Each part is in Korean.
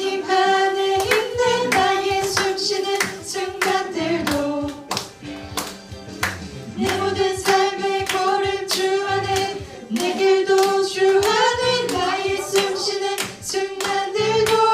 주님 안에 있는 나의 숨쉬는 순간들도 내 모든 삶의 걸음 주 안에 내 길도 주 안에 나의 숨쉬는 순간들도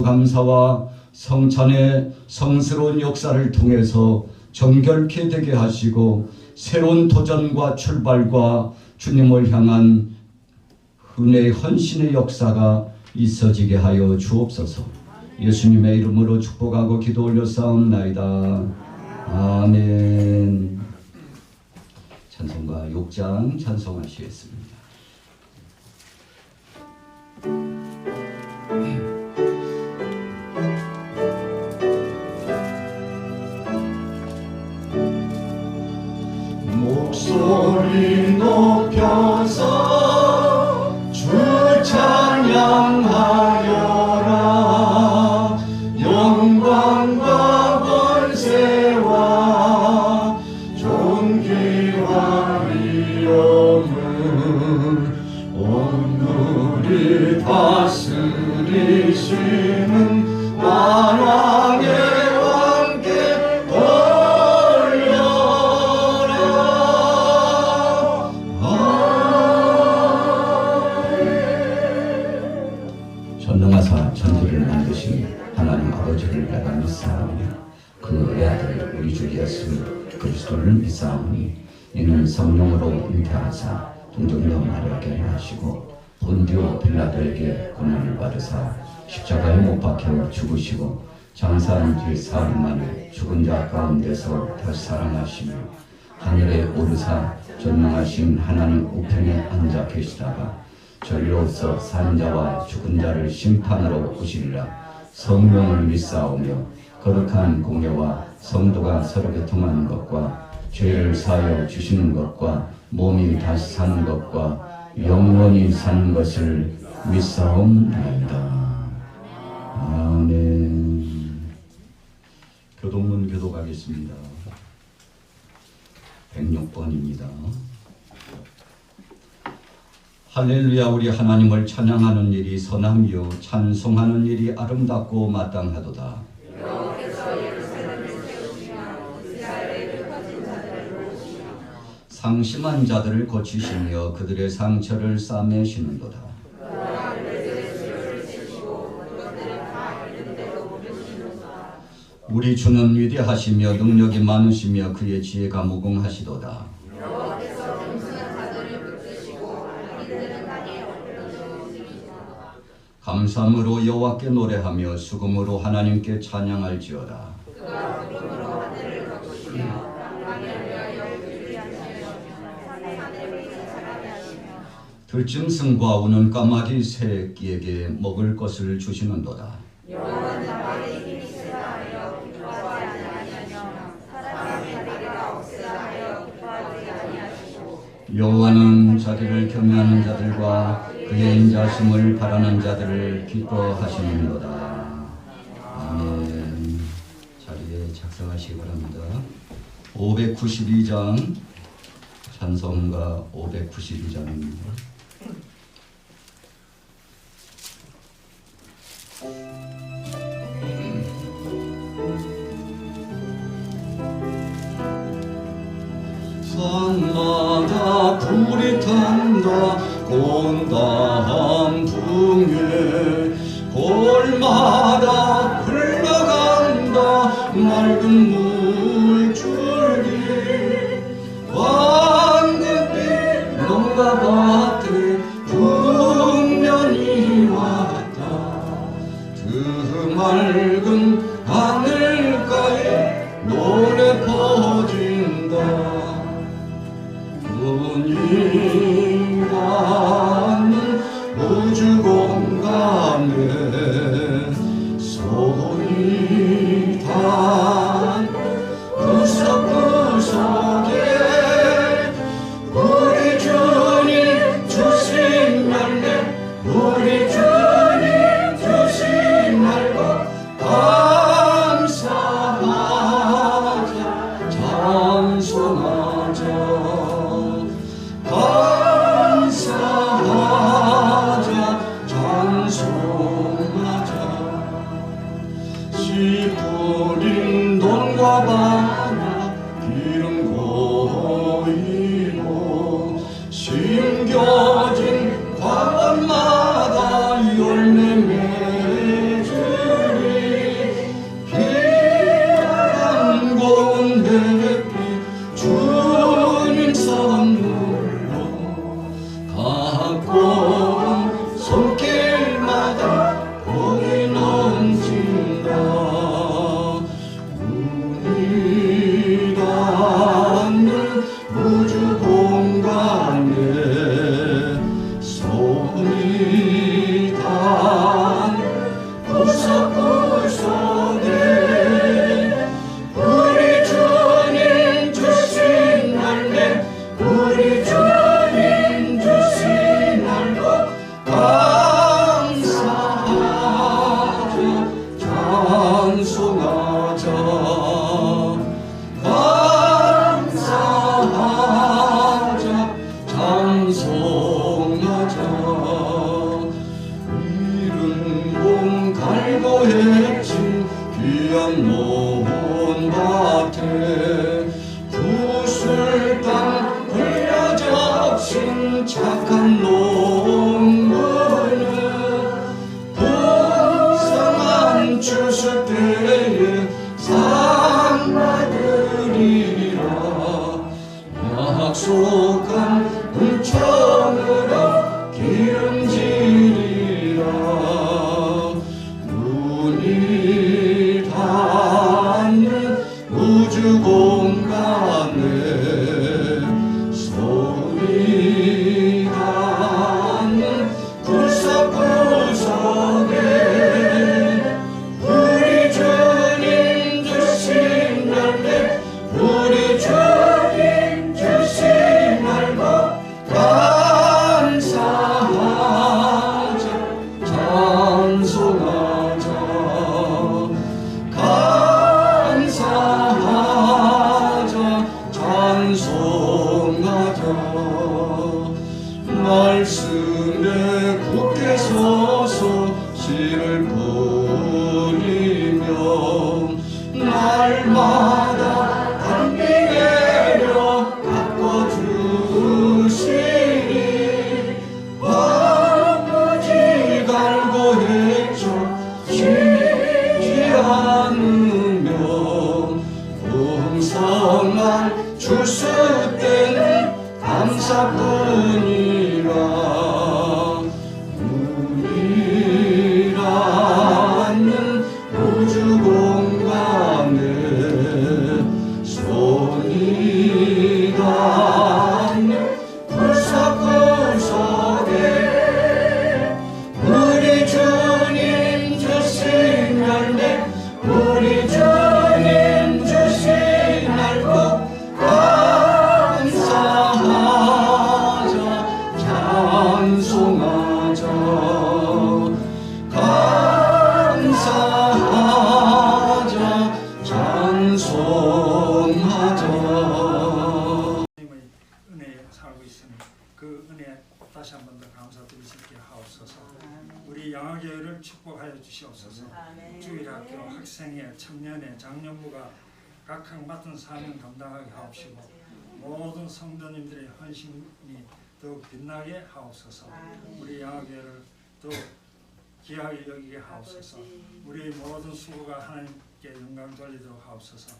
감사와 성찬의 성스러운 역사를 통해서 정결케 되게 하시고 새로운 도전과 출발과 주님을 향한 은혜의 헌신의 역사가 있어지게 하여 주옵소서. 예수님의 이름으로 축복하고 기도 올려싸움나이다. 아멘. 찬송가 6장 찬송하시겠습니다. 목소리 높여서 주 찬양하여라. 영광과 권세와 존귀와 위엄을 오늘이 다스리시는 만왕의 전능하사 천지를 만드신 하나님 아버지를 내가 믿사오니 그 외아들 우리 주 예수 그리스도를 믿사오니 이는 성령으로 잉태하사 동정녀 마리아에게 하시고 본디오 빌라도에게 고난을 받으사 십자가에 못 박혀 죽으시고 장사한 지 사흘 만에 죽은 자 가운데서 다시 살아나시며 하늘에 오르사 전능하신 하나님 우편에 앉아 계시다가 저리로서 산 자와 죽은 자를 심판하러 오시리라. 성령을 믿사오며 거룩한 공예와 성도가 서로 교통하는 것과 죄를 사하여 주시는 것과 몸이 다시 사는 것과 영원히 사는 것을 믿사옵나이다. 아멘. 교동문 교독하겠습니다. 106번입니다. 할렐루야. 우리 하나님을 찬양하는 일이 선하며 찬송하는 일이 아름답고 마땅하도다. 상심한 자들을 고치시며 그들의 상처를 싸매시는도다. 우리 주는 위대하시며 능력이 많으시며 그의 지혜가 무궁하시도다. 감사함으로 여호와께 노래하며 수금으로 하나님께 찬양할지어다. 들짐승과 우는 까마귀 새끼에게 먹을 것을 주시는도다. 여호와는 자기를 경외하는 자들과 그의 인자심을 바라는 자들을 기뻐하시는도다. 아멘. 자리에 작성하시기 바랍니다. 592장 찬송가 592장입니다. 산마다 불이 탄다 온다한 풍에 골마다 흘러간다 맑은 물줄기 황금빛 농가 밭에 풍년이 왔다. 그 맑은 하늘가에 노래 퍼진다. 인간은 우주 공간에 착한 농부는 풍성한 추수 때에 상 받으리라. 약속한 은총으로 기름지리라. 눈이 닿는 우주 공간에 손이 닿는 구석구석에 우리 주님 주신 열매, 우리 주님 주신 날고 감사하자, 찬송하자, 감사하자, 찬송하자. 말씀에 굳게 서서 씨를 뿌리며 날마다 단비 내려 가꿔주시니 아버지 갈고했죠. 쉬지 않으며 풍성한 추수 때는 감사뿐이라. 눈이 닿는 우주 공간에 손이 닿는 구석구석에 우리 주님 주신 열매, 우리 주님 주신 날고 감사하자, 찬송하자, 감사하자, 찬송하자. 하나님의 은혜에 살고 있으니 그 은혜 다시 한 번 더 감사드릴 수 있게 하옵소서. 우리 영화교회를 축복하여 주시옵소서. 주일학교 학생회, 청년회, 장년부가 각각 맡은 사명 감당하게 하옵시고 모든 성도님들의 헌신이 더욱 빛나게 하옵소서. 우리 영화교회를 더욱 귀하게 여기게 하옵소서. 우리 모든 수고가 하나님께 영광 돌리도록 하옵소서.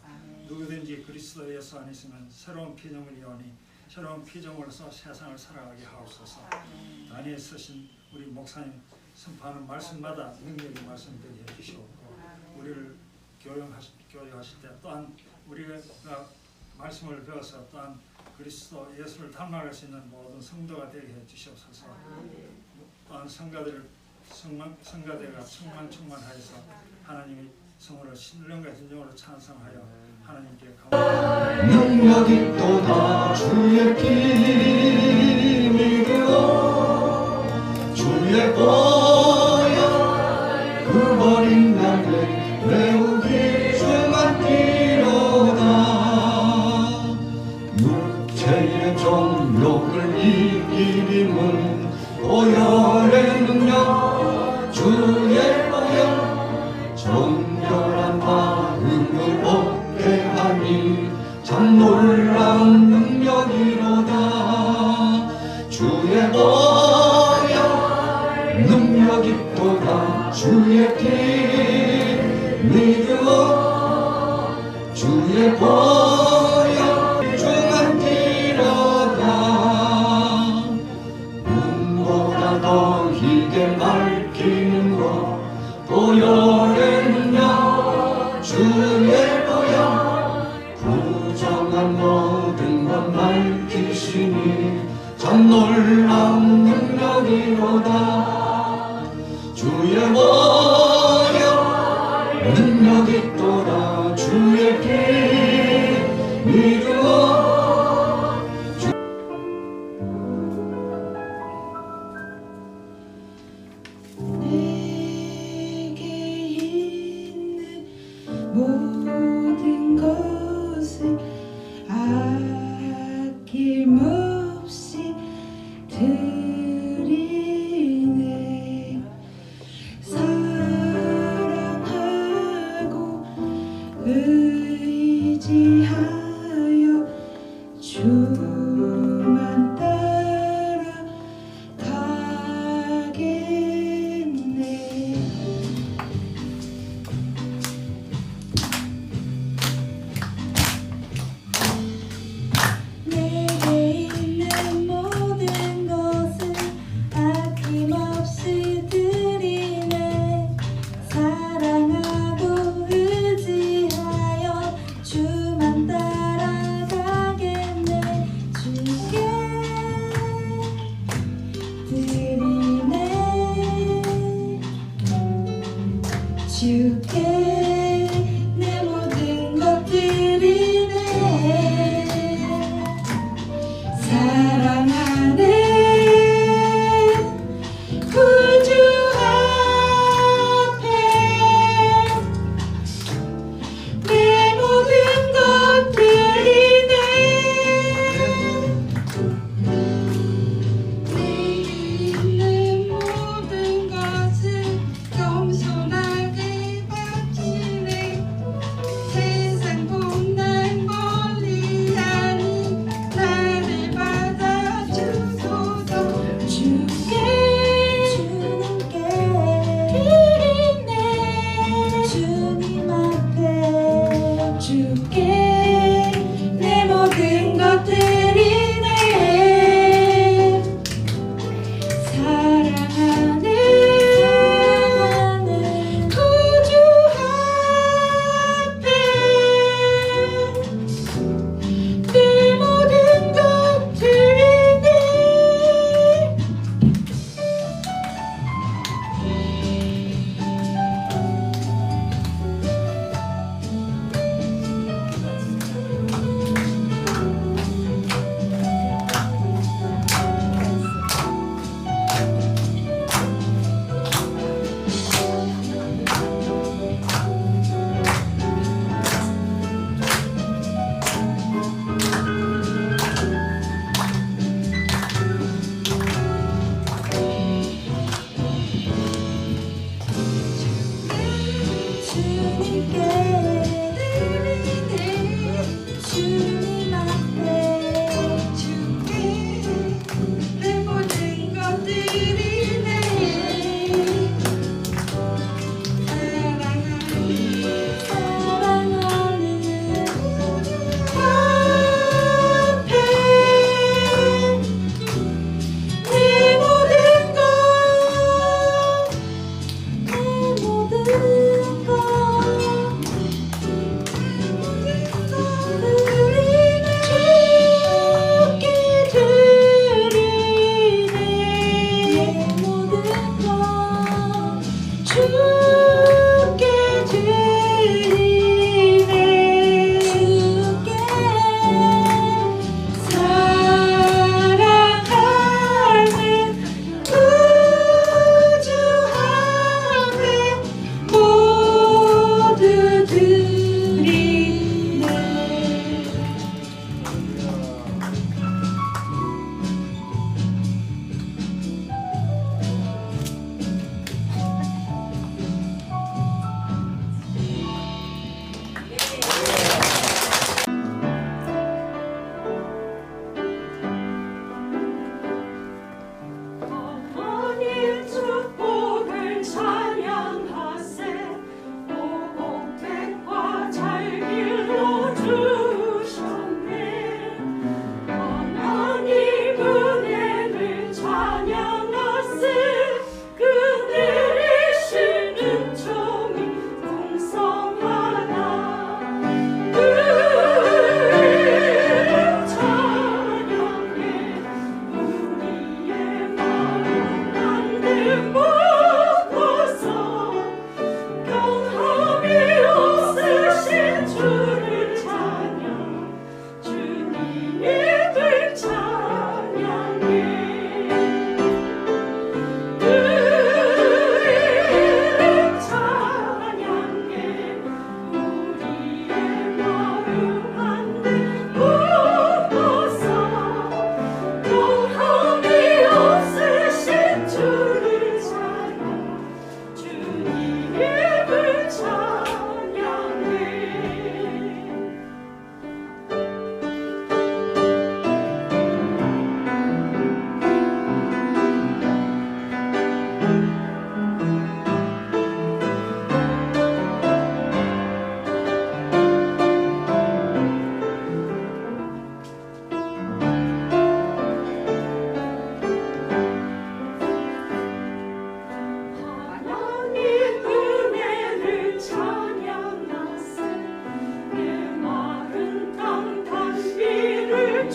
누구든지 그리스도 예수 안에 있으면 새로운 피조물이오니 새로운 피조물로서 세상을 살아가게 하옵소서. 단위에 쓰신 우리 목사님 선포하는 말씀마다 능력의 말씀되게 해주시옵고 우리를 교육하실 때 또한 우리가 말씀을 배워서 또한 그리스도 예수를 닮아갈 수 있는 모든 성도가 되게 해주시옵소서. 또한 성가대가 충만하여서 하나님의 성으로 신령과 진정으로 찬송하여 하나님께 능력이 또다 주의 힘이 되어 주의 보혈 그 버린 날에 매우 귀중한 피로다. 육체의 정욕을 이기림은 보혈의 능력, 주의 보혈 정결한 마음을 얻게 하니 참 놀라운 능력이로다. 주의 보혈 능력이 또다 주의 힘이 되어 주의 보혈 중한 피로다. 눈보다 더 희게 밝히는 것 보혈의 능력, 주의 보혈 부정한 모든 것 밝히시니 참 놀라운 능력이로다. 주의 보혈 능력이 또다 주의 힘이 되어 내게 있는 모든 것을 아낌없이 드리네. 사랑하고 의지하여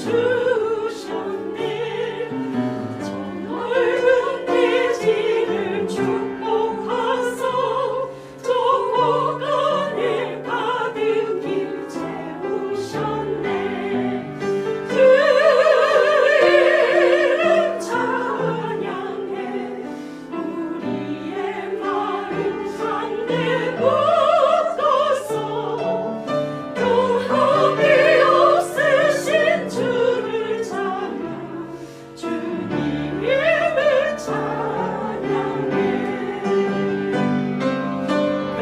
주셨네 저 넓은 대지를 축복하사 저 곳간에 가득히 채우셨네 그 이름 찬양해 우리의 마음 한데 묻어서 영함이 없으신 주를 찬양 주님 이름을 찬양해 그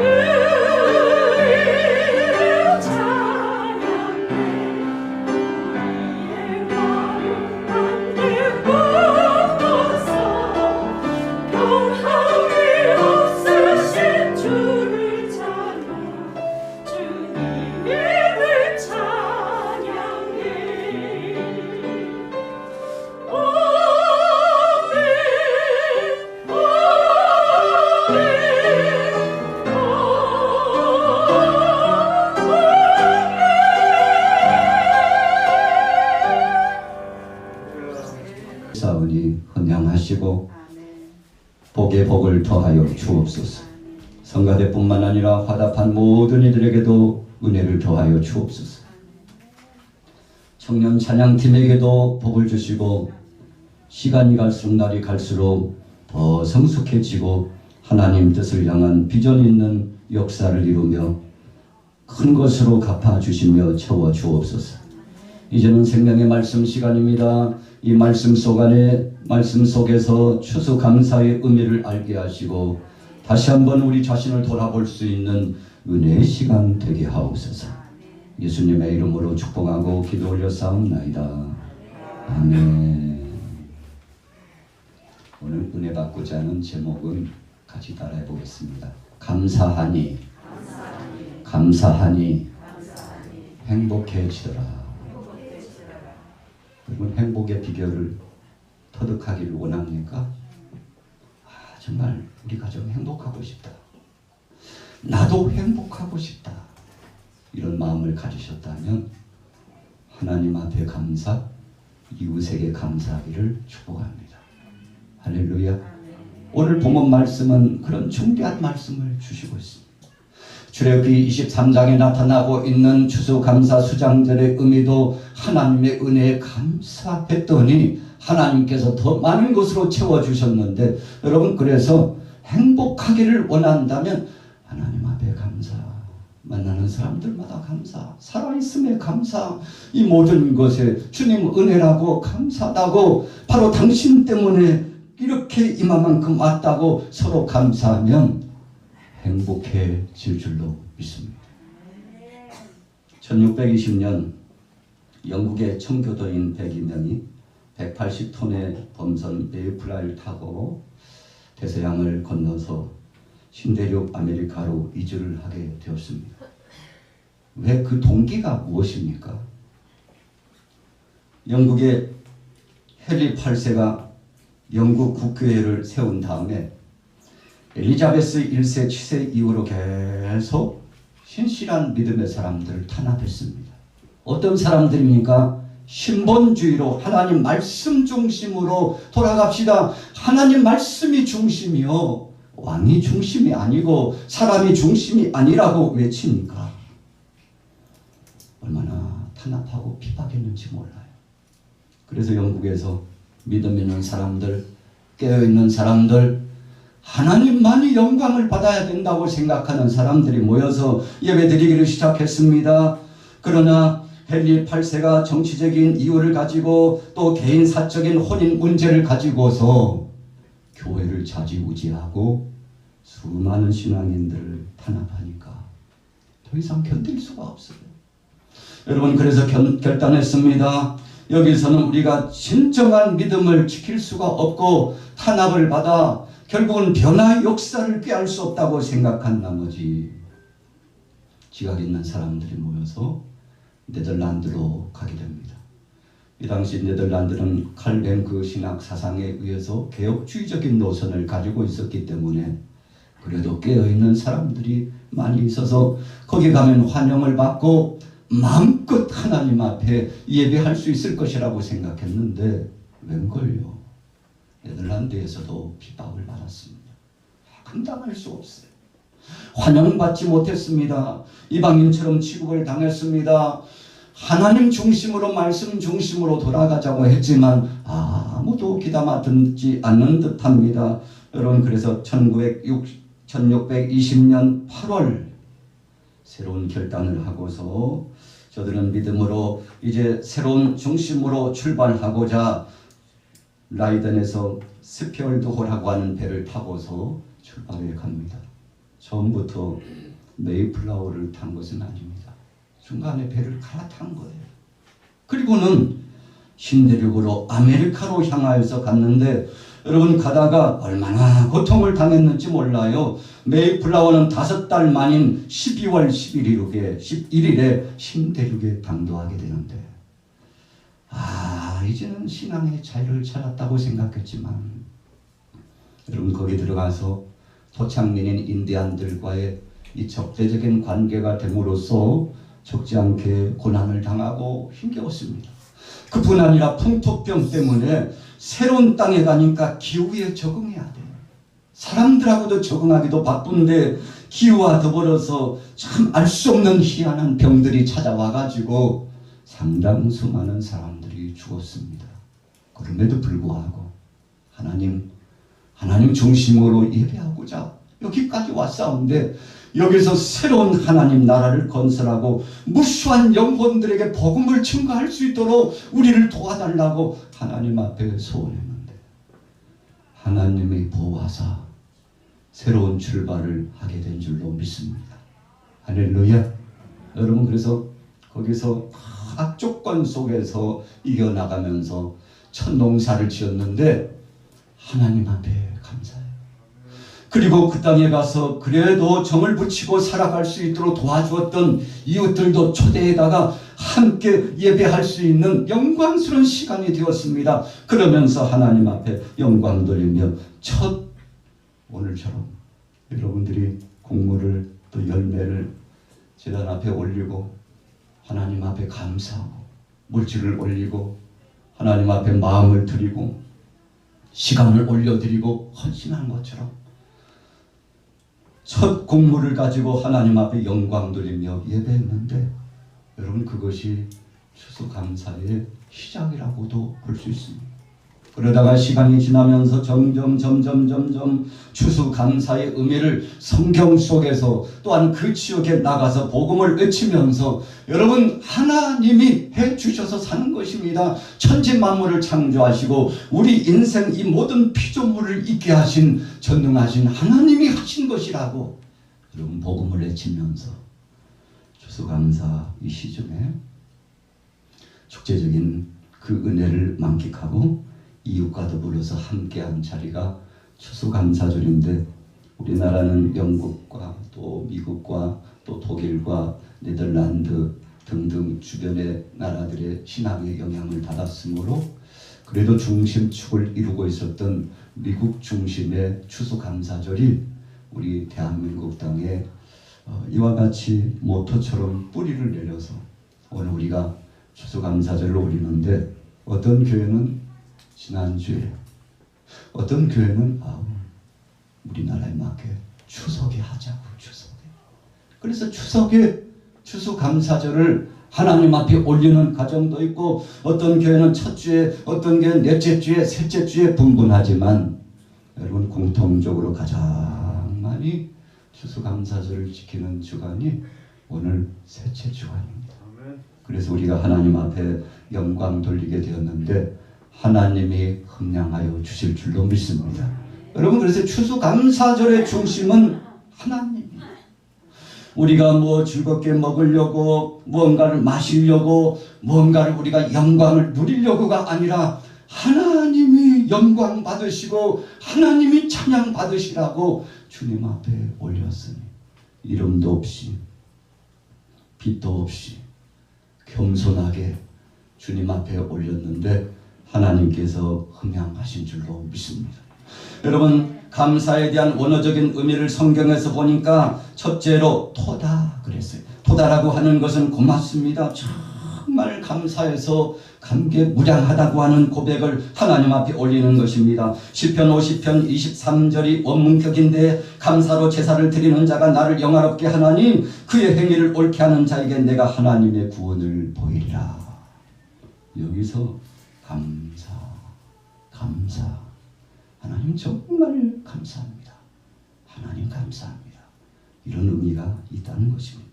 이름 찬양해 우리의 마음 한데 묻어서 영함이 없으신 주를 찬양 주님 이름을 찬양해 사은이 헌양하시고 복에 복을 더하여 주옵소서. 성가대뿐만 아니라 화답한 모든 이들에게도 은혜를 더하여 주옵소서. 청년 찬양팀에게도 복을 주시고 시간이 갈수록 날이 갈수록 더 성숙해지고 하나님 뜻을 향한 비전 있는 역사를 이루며 큰 것으로 갚아주시며 채워주옵소서. 이제는 생명의 말씀 시간입니다. 이 말씀 속에서 추수감사의 의미를 알게 하시고 다시 한번 우리 자신을 돌아볼 수 있는 은혜의 시간 되게 하옵소서. 예수님의 이름으로 축복하고 기도 올려싸움나이다. 아멘. 오늘 은혜 받고자 하는 제목은 같이 따라해 보겠습니다. 감사하니, 감사하니, 행복해지더라. 여러분, 행복의 비결을 터득하기를 원합니까? 정말 우리 가정 행복하고 싶다. 나도 행복하고 싶다. 이런 마음을 가지셨다면 하나님 앞에 감사, 이웃에게 감사하기를 축복합니다. 할렐루야. 오늘 본문 말씀은 그런 중대한 말씀을 주시고 있습니다. 출애굽기 23장에 나타나고 있는 추수감사 수장절의 의미도 하나님의 은혜에 감사했더니 하나님께서 더 많은 것으로 채워주셨는데, 여러분, 그래서 행복하기를 원한다면 하나님 앞에 감사, 만나는 사람들마다 감사, 살아있음에 감사, 이 모든 것에 주님 은혜라고 감사하다고, 바로 당신 때문에 이렇게 이만큼 왔다고 서로 감사하면 행복해질 줄로 믿습니다. 1620년 영국의 청교도인 102명이 180톤의 범선 메이플라이를 타고 대서양을 건너서 신대륙 아메리카로 이주를 하게 되었습니다. 왜? 그 동기가 무엇입니까? 영국의 헨리 8세가 영국 국교회를 세운 다음에 엘리자베스 1세, 7세 이후로 계속 신실한 믿음의 사람들을 탄압했습니다. 어떤 사람들입니까? 신본주의로 하나님 말씀 중심으로 돌아갑시다. 하나님 말씀이 중심이요, 왕이 중심이 아니고 사람이 중심이 아니라고 외치니까 얼마나 탄압하고 핍박했는지 몰라요. 그래서 영국에서 믿음 있는 사람들, 깨어있는 사람들, 하나님만이 영광을 받아야 된다고 생각하는 사람들이 모여서 예배드리기를 시작했습니다. 그러나 헨리 8세가 정치적인 이유를 가지고 또 개인 사적인 혼인 문제를 가지고서 교회를 좌지우지하고 수많은 신앙인들을 탄압하니까 더 이상 견딜 수가 없어요. 여러분, 그래서 결단했습니다. 여기서는 우리가 진정한 믿음을 지킬 수가 없고 탄압을 받아 결국은 변화의 역사를 꾀할 수 없다고 생각한 나머지 지각 있는 사람들이 모여서 네덜란드로 가게 됩니다. 이 당시 네덜란드는 칼뱅크 신학 사상에 의해서 개혁주의적인 노선을 가지고 있었기 때문에 그래도 깨어있는 사람들이 많이 있어서 거기 가면 환영을 받고 마음껏 하나님 앞에 예배할 수 있을 것이라고 생각했는데 웬걸요. 네덜란드에서도 핍박을 받았습니다. 감당할 수 없어요. 환영받지 못했습니다. 이방인처럼 취급을 당했습니다. 하나님 중심으로 말씀 중심으로 돌아가자고 했지만 아무도 귀담아 듣지 않는 듯합니다. 여러분 그래서 1620년 8월 새로운 결단을 하고서 저들은 믿음으로 이제 새로운 중심으로 출발하고자 라이덴에서 스피얼드홀하고 하는 배를 타고서 출발해 갑니다. 처음부터 메이플라워를 탄 것은 아닙니다. 중간에 배를 갈아탄 거예요. 그리고는 신대륙으로 아메리카로 향하여서 갔는데 여러분 가다가 얼마나 고통을 당했는지 몰라요. 메이플라워는 5달 만인 12월 11일에 신대륙에 당도하게 되는데 이제는 신앙의 자유를 찾았다고 생각했지만 여러분 거기 들어가서 토착민인 인디안들과의 이 적대적인 관계가 됨으로써 적지 않게 고난을 당하고 힘겨웠습니다. 그뿐 아니라 풍토병 때문에 새로운 땅에 가니까 기후에 적응해야 돼요. 사람들하고도 적응하기도 바쁜데 기후와 더불어서 참 알 수 없는 희한한 병들이 찾아와가지고 상당수 많은 사람들이 죽었습니다. 그럼에도 불구하고 하나님 중심으로 예배하고자 여기까지 왔사온데 여기서 새로운 하나님 나라를 건설하고 무수한 영혼들에게 복음을 증거할 수 있도록 우리를 도와달라고 하나님 앞에 소원했는데 하나님이 보호하사 새로운 출발을 하게 된 줄로 믿습니다. 할렐루야. 여러분 그래서 거기서 악조건 속에서 이겨나가면서 첫 농사를 지었는데 하나님 앞에 감사해요. 그리고 그 땅에 가서 그래도 정을 붙이고 살아갈 수 있도록 도와주었던 이웃들도 초대에다가 함께 예배할 수 있는 영광스러운 시간이 되었습니다. 그러면서 하나님 앞에 영광 돌리며 첫 오늘처럼 여러분들이 곡물을 또 열매를 제단 앞에 올리고 하나님 앞에 감사하고 물질을 올리고 하나님 앞에 마음을 드리고 시간을 올려드리고 헌신한 것처럼 첫 곡물을 가지고 하나님 앞에 영광 돌리며 예배했는데 여러분 그것이 추수감사의 시작이라고도 볼 수 있습니다. 그러다가 시간이 지나면서 점점 추수감사의 의미를 성경 속에서 또한 그 지역에 나가서 복음을 외치면서 여러분 하나님이 해주셔서 사는 것입니다. 천지 만물을 창조하시고 우리 인생 이 모든 피조물을 있게 하신 전능하신 하나님이 하신 것이라고 여러분 복음을 외치면서 추수감사 이 시즌에 축제적인 그 은혜를 만끽하고 이웃과 더불어서 함께한 자리가 추수감사절인데 우리나라는 영국과 또 미국과 또 독일과 네덜란드 등등 주변의 나라들의 신앙의 영향을 받았으므로 그래도 중심축을 이루고 있었던 미국 중심의 추수감사절이 우리 대한민국 땅에 이와 같이 모토처럼 뿌리를 내려서 오늘 우리가 추수감사절을 올리는데 어떤 교회는 지난주에 어떤 교회는 우리나라에 맞게 추석에 하자고 추석에 그래서 추석에 추수감사절을 하나님 앞에 올리는 가정도 있고 어떤 교회는 첫 주에 어떤 교회는 넷째 주에 셋째 주에 분분하지만 여러분 공통적으로 가장 많이 추수감사절을 지키는 주간이 오늘 셋째 주간입니다. 그래서 우리가 하나님 앞에 영광 돌리게 되었는데 하나님이 함량하여 주실 줄로 믿습니다. 여러분 그래서 추수감사절의 중심은 하나님이에요. 우리가 뭐 즐겁게 먹으려고 무언가를 마시려고 무언가를 우리가 영광을 누리려고가 아니라 하나님이 영광 받으시고 하나님이 찬양 받으시라고 주님 앞에 올렸으니 이름도 없이 빛도 없이 겸손하게 주님 앞에 올렸는데 하나님께서 흠양하신 줄로 믿습니다. 여러분 감사에 대한 원어적인 의미를 성경에서 보니까 첫째로 토다 그랬어요. 도달하고 하는 것은 고맙습니다. 정말 감사해서 감개무량하다고 하는 고백을 하나님 앞에 올리는 것입니다. 시편 50편 23절이 원문격인데 감사로 제사를 드리는 자가 나를 영화롭게 하나니 그의 행위를 옳게 하는 자에게 내가 하나님의 구원을 보이리라. 여기서 감사 하나님 정말 감사합니다. 하나님 감사합니다. 이런 의미가 있다는 것입니다.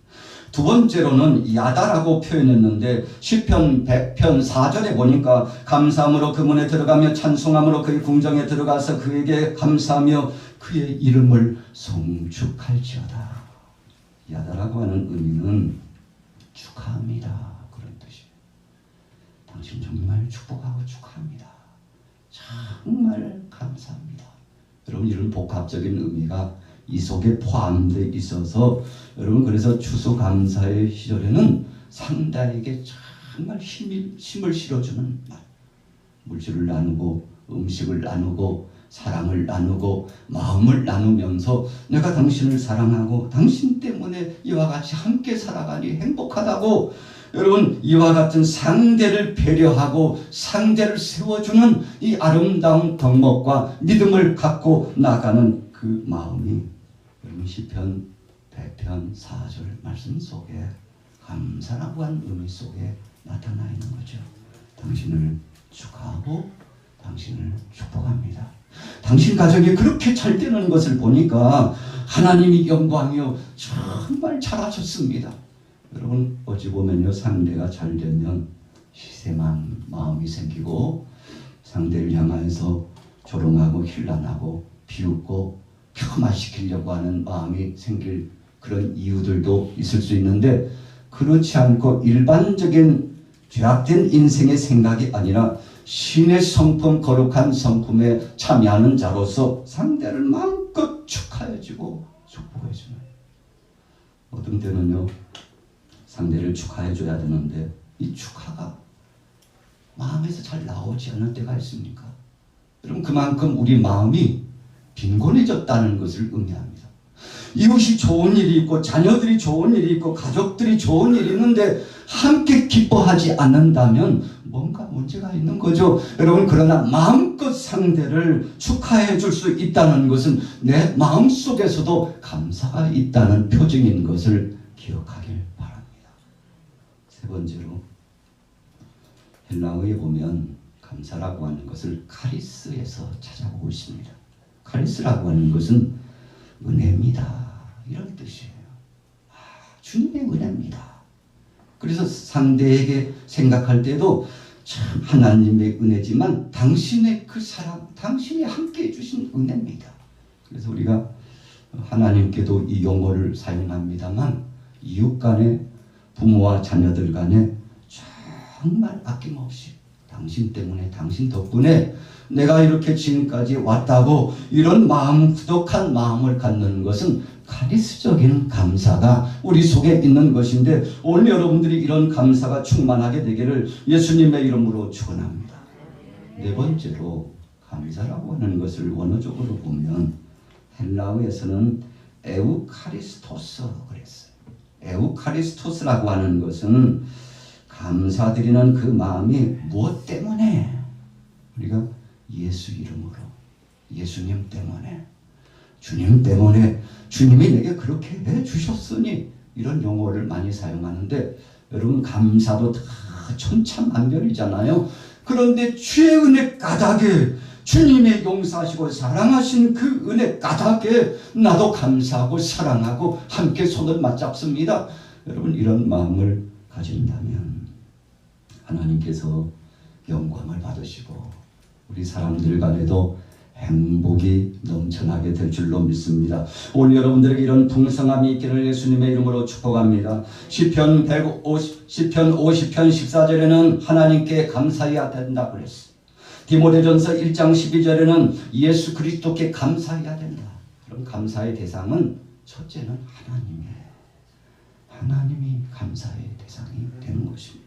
두 번째로는 야다라고 표현했는데 시편 100편 4절에 보니까 감사함으로 그 문에 들어가며 찬송함으로 그의 궁정에 들어가서 그에게 감사하며 그의 이름을 송축할지어다. 야다라고 하는 의미는 축하합니다. 그런 뜻이에요. 당신 정말 축복하고 축하합니다. 정말 감사합니다. 여러분 이런 복합적인 의미가 이 속에 포함되어 있어서 여러분 그래서 추수감사의 시절에는 상대에게 정말 힘을 실어주는 말, 물질을 나누고 음식을 나누고 사랑을 나누고 마음을 나누면서 내가 당신을 사랑하고 당신 때문에 이와 같이 함께 살아가니 행복하다고 여러분 이와 같은 상대를 배려하고 상대를 세워주는 이 아름다운 덕목과 믿음을 갖고 나가는 그 마음이 여러분 시편 100편 4절 말씀 속에 감사라고 하는 의미 속에 나타나 있는 거죠. 당신을 축하하고 당신을 축복합니다. 당신 가정이 그렇게 잘 되는 것을 보니까 하나님이 영광이요 정말 잘하셨습니다. 여러분 어찌 보면요 상대가 잘 되면 시샘한 마음이 생기고 상대를 향해서 조롱하고 힐난하고 비웃고 폄하시키려고 하는 마음이 생길 그런 이유들도 있을 수 있는데 그렇지 않고 일반적인 죄악된 인생의 생각이 아니라 신의 성품 거룩한 성품에 참여하는 자로서 상대를 마음껏 축하해주고 축복해주는 어떤 때는요 상대를 축하해줘야 되는데 이 축하가 마음에서 잘 나오지 않는 때가 있습니까? 여러분 그만큼 우리 마음이 빈곤해졌다는 것을 의미합니다. 이웃이 좋은 일이 있고 자녀들이 좋은 일이 있고 가족들이 좋은 일이 있는데 함께 기뻐하지 않는다면 뭔가 문제가 있는 거죠. 여러분 그러나 마음껏 상대를 축하해 줄 수 있다는 것은 내 마음속에서도 감사가 있다는 표징인 것을 기억하길 바랍니다. 세 번째로 헬라어에 보면 감사라고 하는 것을 카리스에서 찾아보고 있습니다. 카리스라고 하는 것은 은혜입니다. 이런 뜻이에요. 주님의 은혜입니다. 그래서 상대에게 생각할 때도 참 하나님의 은혜지만 당신의 그 사랑, 당신이 함께 해주신 은혜입니다. 그래서 우리가 하나님께도 이 용어를 사용합니다만 이웃 간에 부모와 자녀들 간에 정말 아낌없이 당신 때문에 당신 덕분에 내가 이렇게 지금까지 왔다고 이런 마음 부족한 마음을 갖는 것은 카리스적인 감사가 우리 속에 있는 것인데 오늘 여러분들이 이런 감사가 충만하게 되기를 예수님의 이름으로 축원합니다. 네 번째로 감사라고 하는 것을 원어적으로 보면 헬라어에서는 에우카리스토스라고 그랬어요. 에우카리스토스라고 하는 것은 감사드리는 그 마음이 무엇 때문에 우리가 예수 이름으로 예수님 때문에 주님 때문에 주님이 내게 그렇게 해주셨으니 이런 용어를 많이 사용하는데 여러분 감사도 다 천차만별이잖아요. 그런데 주의 은혜 까닭에 주님의 용서하시고 사랑하신 그 은혜 까닭에 나도 감사하고 사랑하고 함께 손을 맞잡습니다. 여러분 이런 마음을 가진다면 하나님께서 영광을 받으시고 우리 사람들 간에도 행복이 넘쳐나게 될 줄로 믿습니다. 오늘 여러분들에게 이런 풍성함이 있기를 예수님의 이름으로 축복합니다. 시편 50편 14절에는 하나님께 감사해야 된다고 그랬어요. 디모데전서 1장 12절에는 예수 그리스도께 감사해야 된다. 그럼 감사의 대상은 첫째는 하나님이 감사의 대상이 되는 것입니다.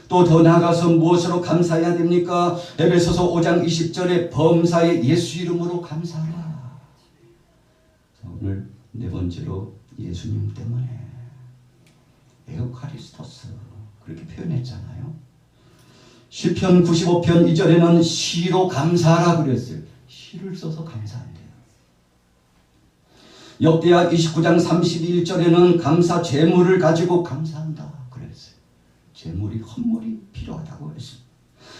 또 더 나아가서 무엇으로 감사해야 됩니까? 에베소서 5장 20절에 범사에 예수 이름으로 감사하라. 오늘 네 번째로 예수님 때문에 에우카리스토스 그렇게 표현했잖아요. 시편 95편 2절에는 시로 감사하라 그랬어요. 시를 써서 감사한대요. 역대하 29장 31절에는 감사 제물을 가지고 감사한다 그랬어요. 제물이 헌물이 필요하다고 했습니다.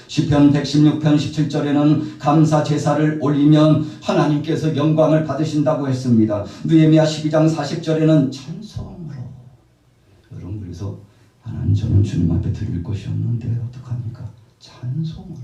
시편 116편 17절에는 감사 제사를 올리면 하나님께서 영광을 받으신다고 했습니다. 느헤미야 12장 40절에는 찬송으로. 여러분 그래서 하나님 저는 주님 앞에 드릴 것이 없는데 어떡합니까? 찬송으로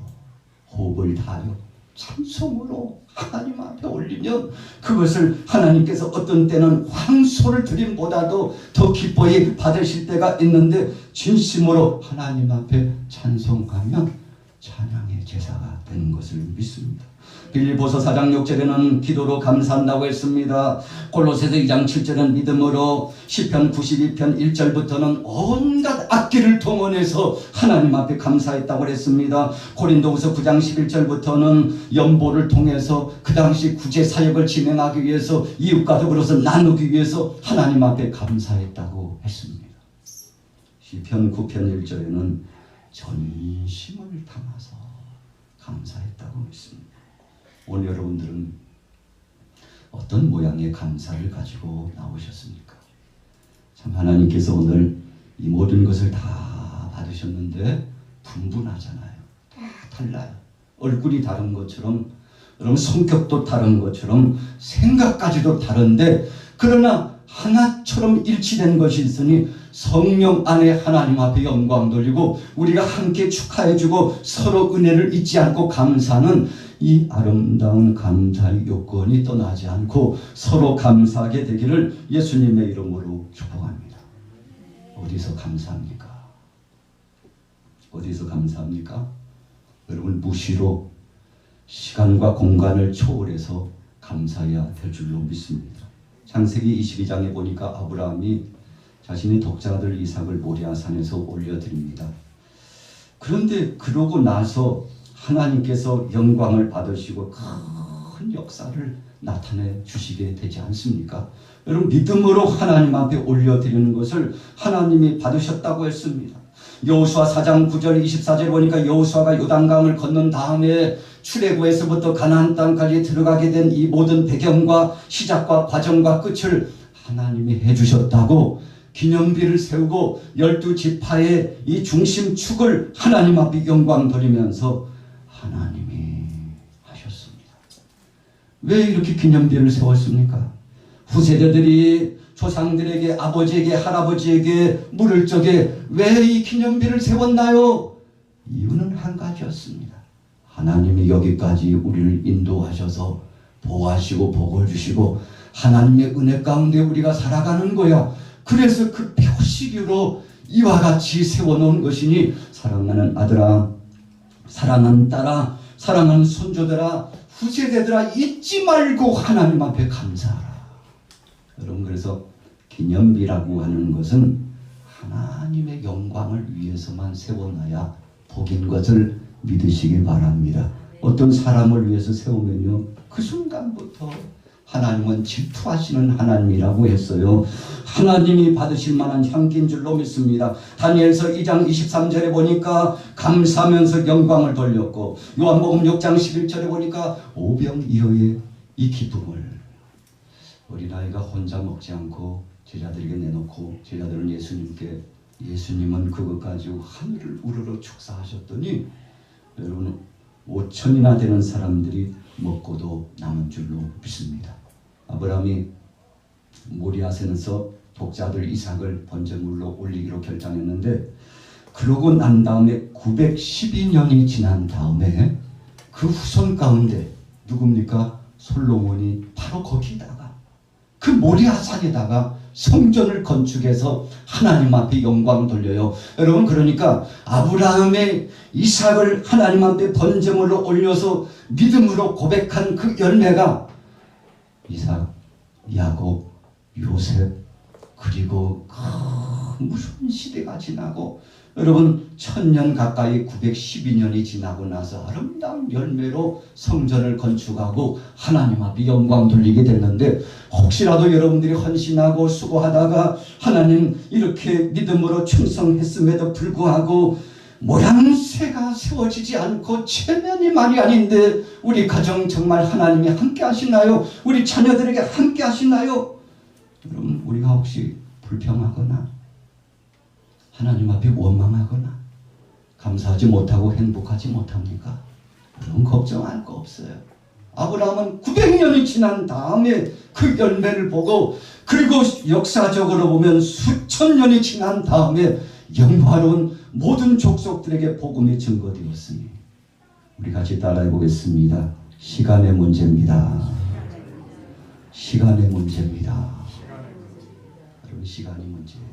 호흡을 다하여 찬송으로 하나님 앞에 올리면 그것을 하나님께서 어떤 때는 황소를 드림보다도 더 기뻐히 받으실 때가 있는데 진심으로 하나님 앞에 찬송하면 찬양의 제사가 되는 것을 믿습니다. 빌립보서 4장 6절에는 기도로 감사한다고 했습니다. 골로새서 2장 7절은 믿음으로, 시편 92편 1절부터는 온갖 악기를 동원해서 하나님 앞에 감사했다고 했습니다. 고린도후서 9장 11절부터는 연보를 통해서 그 당시 구제 사역을 진행하기 위해서 이웃과 더불어서 나누기 위해서 하나님 앞에 감사했다고 했습니다. 시편 9편 1절에는 전심을 담아서 감사했다고 했습니다. 오늘 여러분들은 어떤 모양의 감사를 가지고 나오셨습니까? 참 하나님께서 오늘 이 모든 것을 다 받으셨는데 분분하잖아요. 다 달라요. 얼굴이 다른 것처럼, 여러분 성격도 다른 것처럼, 생각까지도 다른데 그러나 하나처럼 일치된 것이 있으니 성령 안에 하나님 앞에 영광 돌리고 우리가 함께 축하해주고 서로 은혜를 잊지 않고 감사하는 이 아름다운 감사의 요건이 떠나지 않고 서로 감사하게 되기를 예수님의 이름으로 축복합니다. 어디서 감사합니까? 어디서 감사합니까? 여러분 무시로 시간과 공간을 초월해서 감사해야 될 줄로 믿습니다. 창세기 22장에 보니까 아브라함이 자신의 독자들 이삭을 모리아 산에서 올려드립니다. 그런데 그러고 나서 하나님께서 영광을 받으시고 큰 역사를 나타내 주시게 되지 않습니까? 여러분 믿음으로 하나님 앞에 올려드리는 것을 하나님이 받으셨다고 했습니다. 여호수아 4장 9절 24절 보니까 여호수아가 요단강을 건넌 다음에 출애굽에서부터 가나안 땅까지 들어가게 된 이 모든 배경과 시작과 과정과 끝을 하나님이 해주셨다고 기념비를 세우고 12지파의 이 중심축을 하나님 앞에 영광 돌리면서 하나님이 하셨습니다. 왜 이렇게 기념비를 세웠습니까? 후세대들이 조상들에게, 아버지에게, 할아버지에게 물을 적에 왜 이 기념비를 세웠나요? 이유는 한 가지였습니다. 하나님이 여기까지 우리를 인도하셔서 보호하시고 복을 주시고 하나님의 은혜 가운데 우리가 살아가는 거야. 그래서 그 표시로 이와 같이 세워놓은 것이니 사랑하는 아들아, 사랑하는 딸아, 사랑하는 손주들아, 후세대들아 잊지 말고 하나님 앞에 감사하라. 여러분 그래서 기념비라고 하는 것은 하나님의 영광을 위해서만 세워놔야 복인 것을 믿으시기 바랍니다. 어떤 사람을 위해서 세우면요 그 순간부터 하나님은 질투하시는 하나님이라고 했어요. 하나님이 받으실 만한 향기인 줄로 믿습니다. 다니엘서 2장 23절에 보니까 감사하면서 영광을 돌렸고 요한복음 6장 11절에 보니까 오병이어의 이 기쁨을 어린아이가 혼자 먹지 않고 제자들에게 내놓고 제자들은 예수님께 예수님은 그것 가지고 하늘을 우러러 축사하셨더니 여러분 5천이나 되는 사람들이 먹고도 남은 줄로 믿습니다. 아브라함이 모리아산에서 독자들 이삭을 번제물로 올리기로 결정했는데 그러고 난 다음에 912년이 지난 다음에 그 후손 가운데 누굽니까? 솔로몬이 바로 거기다가 그 모리아산에다가 성전을 건축해서 하나님 앞에 영광 돌려요. 여러분 그러니까 아브라함의 이삭을 하나님 앞에 번제물로 올려서 믿음으로 고백한 그 열매가 이삭, 야곱, 요셉 그리고 무슨 시대가 지나고 여러분 1000년 가까이 912년이 지나고 나서 아름다운 열매로 성전을 건축하고 하나님 앞에 영광 돌리게 됐는데, 혹시라도 여러분들이 헌신하고 수고하다가 하나님 이렇게 믿음으로 충성했음에도 불구하고 모양새가 세워지지 않고 체면이 말이 아닌데 우리 가정 정말 하나님이 함께 하시나요? 우리 자녀들에게 함께 하시나요? 여러분 우리가 혹시 불평하거나 하나님 앞에 원망하거나 감사하지 못하고 행복하지 못합니까? 그런 걱정할 거 없어요. 아브라함은 900년이 지난 다음에 그 열매를 보고, 그리고 역사적으로 보면 수천 년이 지난 다음에 영화로운 모든 족속들에게 복음이 증거되었으니, 우리 같이 따라해 보겠습니다. 시간의 문제입니다. 시간의 문제입니다. 여러분 시간이 문제예요.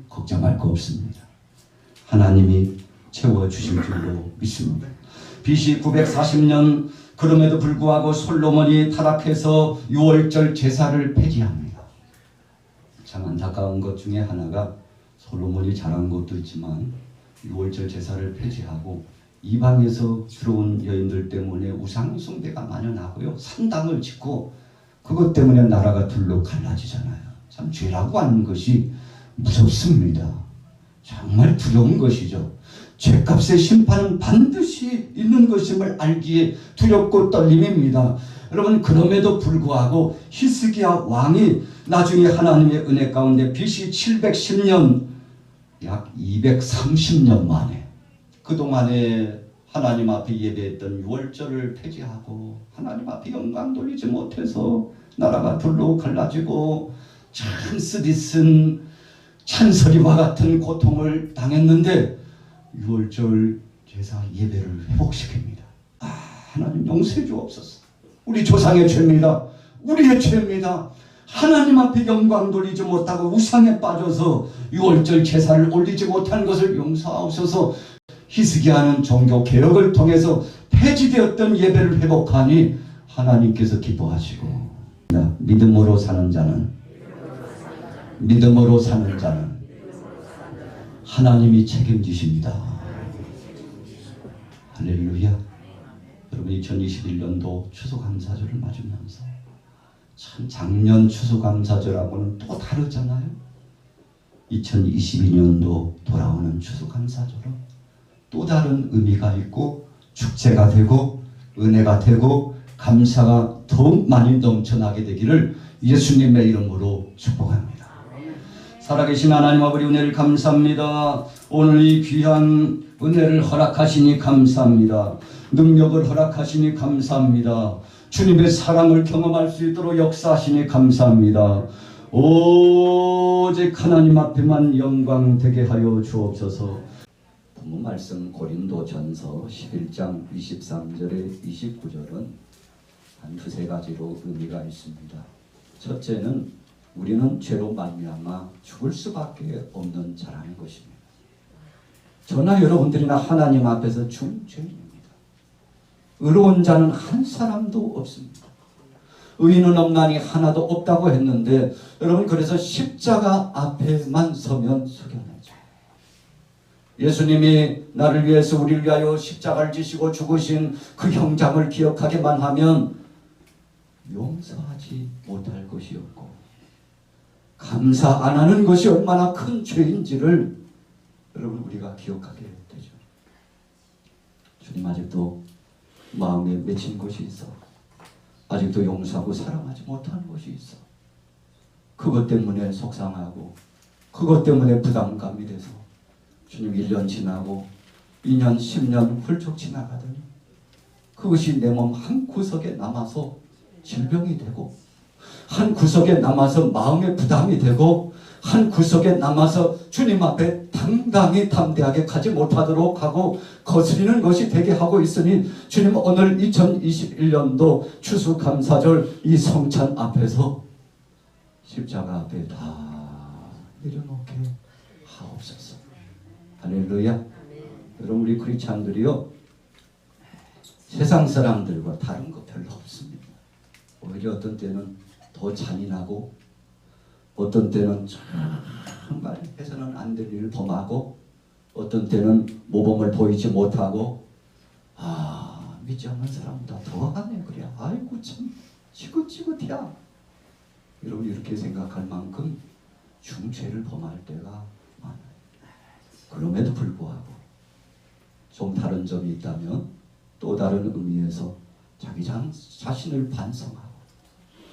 걱정할 거 없습니다. 하나님이 채워주실 줄로 믿습니다. BC 940년, 그럼에도 불구하고 솔로몬이 타락해서 유월절 제사를 폐지합니다. 참 안타까운 것 중에 하나가 솔로몬이 잘한 것도 있지만 유월절 제사를 폐지하고 이방에서 들어온 여인들 때문에 우상 숭배가 만연하고요, 산당을 짓고 그것 때문에 나라가 둘로 갈라지잖아요. 참 죄라고 하는 것이 무섭습니다. 정말 두려운 것이죠. 죄값의 심판은 반드시 있는 것임을 알기에 두렵고 떨림입니다. 여러분 그럼에도 불구하고 히스기야 왕이 나중에 하나님의 은혜 가운데 BC 710년, 약 230년 만에, 그동안에 하나님 앞에 예배했던 유월절을 폐지하고 하나님 앞에 영광 돌리지 못해서 나라가 둘로 갈라지고 참 쓰디쓴 찬소리와 같은 고통을 당했는데 유월절 제사 예배를 회복시킵니다. 하나님 용서해 주옵소서. 우리 조상의 죄입니다. 우리의 죄입니다. 하나님 앞에 영광 돌리지 못하고 우상에 빠져서 유월절 제사를 올리지 못한 것을 용서하옵소서. 히스기야는 종교 개혁을 통해서 폐지되었던 예배를 회복하니 하나님께서 기뻐하시고, 믿음으로 사는 자는 하나님이 책임지십니다. 할렐루야. 여러분 2021년도 추수감사절을 맞으면서 참 작년 추수감사절하고는 또 다르잖아요. 2022년도 돌아오는 추수감사절은 또 다른 의미가 있고 축제가 되고 은혜가 되고 감사가 더욱 많이 넘쳐나게 되기를 예수님의 이름으로 축복합니다. 살아계신 하나님 아버지 은혜를 감사합니다. 오늘 이 귀한 은혜를 허락하시니 감사합니다. 능력을 허락하시니 감사합니다. 주님의 사랑을 경험할 수 있도록 역사하시니 감사합니다. 오직 하나님 앞에만 영광 되게 하여 주옵소서. 본문 말씀 고린도전서 11장 23절에 29절은 한 두세 가지로 의미가 있습니다. 첫째는 우리는 죄로 말미암아 죽을 수밖에 없는 자라는 것입니다. 저나 여러분들이나 하나님 앞에서 중죄인입니다. 의로운 자는 한 사람도 없습니다. 의인은 없나니 하나도 없다고 했는데, 여러분 그래서 십자가 앞에만 서면 석연한 자예요. 예수님이 나를 위해서 우리를 위하여 십자가를 지시고 죽으신 그 형장을 기억하게만 하면 용서하지 못할 것이 없고 감사 안 하는 것이 얼마나 큰 죄인지를 여러분 우리가 기억하게 되죠. 주님 아직도 마음에 맺힌 것이 있어. 아직도 용서하고 사랑하지 못하는 것이 있어. 그것 때문에 속상하고 그것 때문에 부담감이 돼서 주님 1년 지나고 2년 10년 훌쩍 지나가더니 그것이 내 몸 한 구석에 남아서 질병이 되고 한 구석에 남아서 마음의 부담이 되고 한 구석에 남아서 주님 앞에 당당히 담대하게 가지 못하도록 하고 거스리는 것이 되게 하고 있으니 주님 오늘 2021년도 추수감사절 이 성찬 앞에서 십자가 앞에 다 내려놓게 하옵소서. 할렐루야. 여러분 우리 크리스찬들이요 세상 사람들과 다른 거 별로 없습니다. 오히려 어떤 때는 더 잔인하고 어떤 때는 정말 해서는 안 될 일을 범하고 어떤 때는 모범을 보이지 못하고 믿지 않는 사람보다 더하네 그래. 아이고 참 지긋지긋이야. 여러분 이렇게 생각할 만큼 중죄를 범할 때가 많아요. 그럼에도 불구하고 좀 다른 점이 있다면 또 다른 의미에서 자기 자신을 반성하고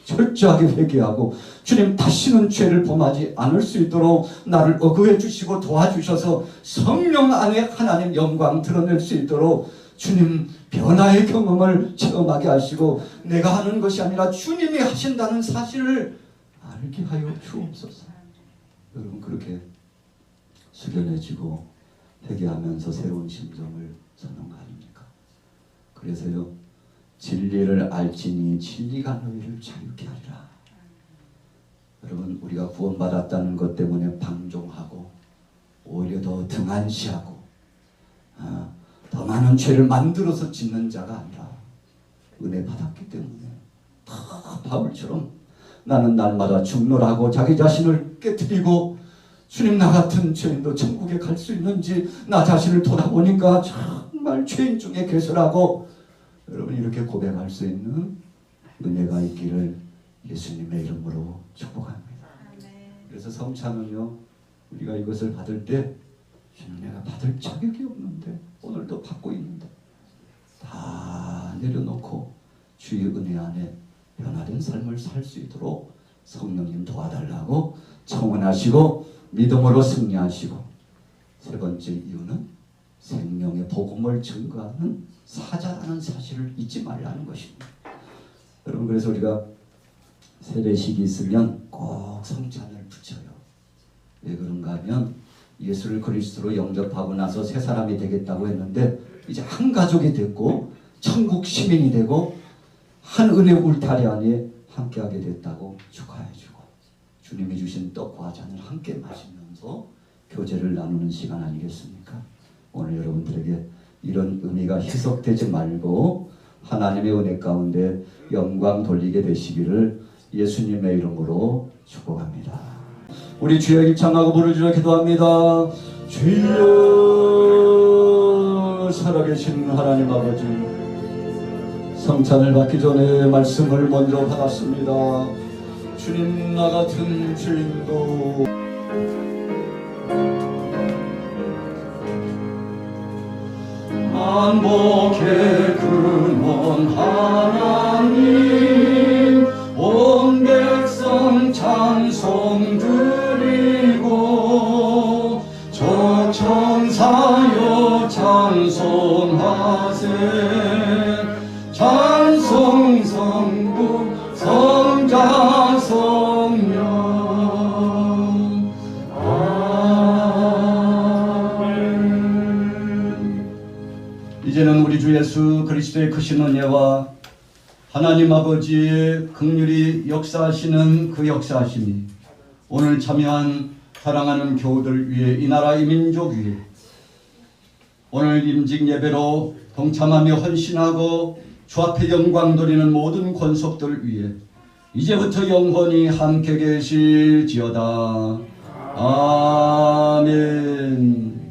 철저하게 회개하고 주님 다시는 죄를 범하지 않을 수 있도록 나를 어그해 주시고 도와주셔서 성령 안에 하나님 영광 드러낼 수 있도록 주님 변화의 경험을 체험하게 하시고 내가 하는 것이 아니라 주님이 하신다는 사실을 알게 하여 주옵소서. 여러분 그렇게 숙연해지고 회개하면서 새로운 심정을 서는 거 아닙니까? 그래서요 진리를 알지니 진리가 너희를 자유케 하리라. 여러분 우리가 구원받았다는 것 때문에 방종하고 오히려 더 등한시하고 더 많은 죄를 만들어서 짓는 자가 아니라 은혜 받았기 때문에 다 바울처럼 나는 날마다 죽노라고 자기 자신을 깨뜨리고 주님 나 같은 죄인도 천국에 갈 수 있는지 나 자신을 돌아보니까 정말 죄인 중에 개설하고 여러분 이렇게 고백할 수 있는 은혜가 있기를 예수님의 이름으로 축복합니다. 그래서 성찬은요 우리가 이것을 받을 때 주님 내가 받을 자격이 없는데 오늘도 받고 있는데 다 내려놓고 주의 은혜 안에 변화된 삶을 살 수 있도록 성령님 도와달라고 청원하시고 믿음으로 승리하시고 세 번째 이유는 생명의 복음을 증거하는 사자라는 사실을 잊지 말라는 것입니다. 여러분 그래서 우리가 세례식이 있으면 꼭 성찬을 붙여요. 왜 그런가 하면 예수를 그리스도로 영접하고 나서 새 사람이 되겠다고 했는데 이제 한 가족이 됐고 천국 시민이 되고 한 은혜 울타리 안에 함께하게 됐다고 축하해주고 주님이 주신 떡과 잔을 함께 마시면서 교제를 나누는 시간 아니겠습니까? 오늘 여러분들에게 이런 의미가 희석되지 말고 하나님의 은혜 가운데 영광 돌리게 되시기를 예수님의 이름으로 축복합니다. 우리 주여 입창하고 부르짖어 기도합니다. 주여 살아계신 하나님 아버지 성찬을 받기 전에 말씀을 먼저 받았습니다. 주님 나 같은 주인도 만복의 근원 하나님 온 백성 찬송 드리고 저 천사여 찬송하세 찬송 성부 성자 성령 아멘. 이제는 우리 주 예수 그리스도의 크신 은혜와 하나님 아버지의 긍휼히 역사하시는 그 역사하심이 오늘 참여한 사랑하는 교우들 위해 이 나라 이 민족 위에 오늘 임직 예배로 동참하며 헌신하고 주 앞에 영광 돌리는 모든 권속들 위해 이제부터 영원히 함께 계실지어다. 아멘.